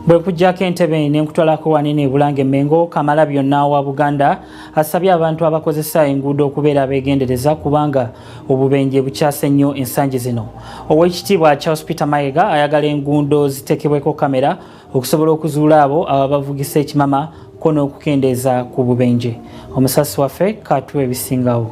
Bwe kujjako entebe n'enkutwalako wanene Bulange Mengo Kamalabyonna wa Buganda asabye abantu abakozesa enguudo okubeera abeegendereza kubanga obubenje bukyase nnyo ensangi zino. Oweekitiibwa Charles Peter Mayiga ayagala enguudo ziteekebweko kamera okusobola okuzuula abo abavugisa ekimama ko n'okukendeeza ku bubenje. Omusasi waffe katuwa ebisingawo.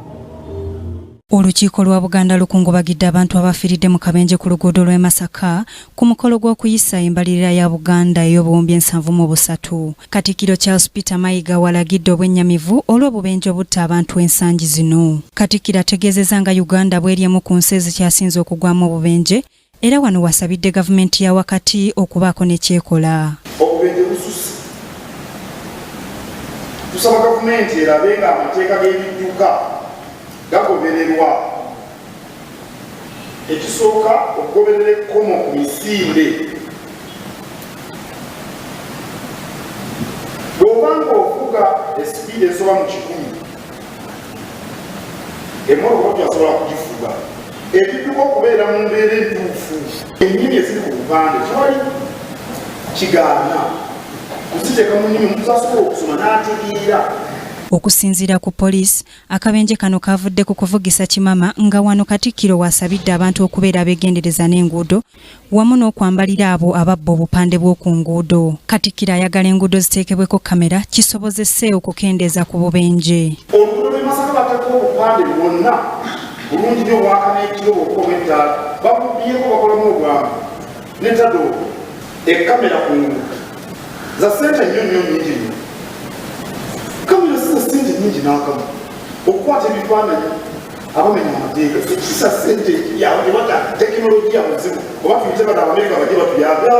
Olukiiko lwa Buganda lukungubagidde abantu abafiiridde mu kabenje ku luguudo lw'e Masaka ku mukolo gw'okuyisa embalirira ya Buganda ey'obuwumbi 73. Katikkiro Charles Peter Mayiga walagidde obwennyamivu olw'obubenje obutta abantu ensangi zino. Katikkiro ategeezezza nga Uganda bw'eri emu ku nsi ezikyasinze okugwamu obubenje era wano wasabidde gavumenti ya wakati okubaako n'ekyekola. Obubenje bususse. Tusaba gavumenti erabe nga amateeka g'ebidduka gagobererwa. Ekisooka okugoberera ekkomo ku misinde. Bw'obanga ovuga esipiidi esoba mu 100, emmotoka tyasobola kugifuga. Ebidduka okubeera mu mbeera entuufu. Ennimi eziri ku bupande tewali kigaana kuziteeka mu nnimi omuntu asobola okusoma n'ategeera. Okusinziira ku poliisi, akabenje kano kavudde ku kuvugisa kimama nga wano Katikkiro wasabidde abantu okubeera abeegendereza n'enguudo wamu n'okwambalira abo ababba obupande bw'oku nguudo. Katikkiro ayagala enguudo ziteekebweko kamera kisobozese okukendeeza ku bubenje. Oluguudo lw'e Masaka bateekeko obupande bwonna bulungi nnyo bwaka n'ekiro bw'okukoma ettaala babubyeko bakolamu obwangu n'ettado ekkamera ku nguudo za ssente nnyo nnyingi nnyo. Kamera sisa ssente nnyingi n'akamu okukwata ebifaananyi abamenya amateeka sisa ssente yaabwe tebata tekinologiya muzibu oba tuyite bata Abamerika bajje batuyamba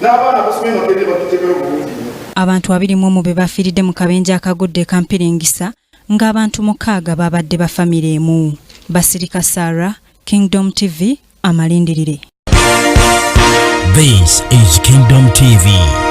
n'abaana abasomye magende batuteekera obulungi nnyo. Abantu 21 be bafiiridde mu kabenje akagudde kampiringisa ng'abantu 6 babadde ba famire emu. Basirika Sarah, Kingdom TV, amalindirire. This is Kingdom TV.